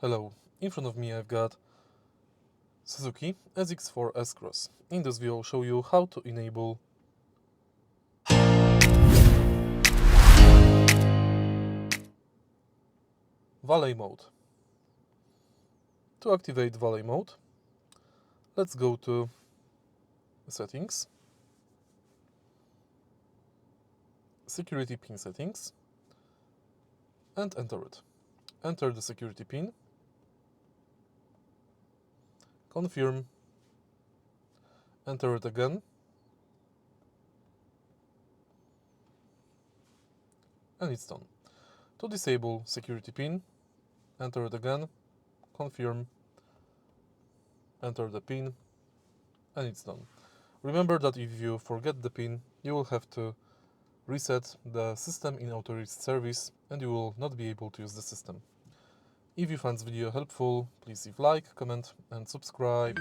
Hello, in front of me I've got Suzuki SX4 S-Cross. In this video I'll show you how to enable Valet Mode. To activate Valet Mode, let's go to Settings, Security Pin Settings, and enter it. Enter the security pin, confirm, enter it again, and it's done. To disable security pin, enter it again, confirm, enter the pin, and it's done. Remember that if you forget the pin, you will have to reset the system in authorized service and you will not be able to use the system. If you found this video helpful, please leave like, comment and subscribe.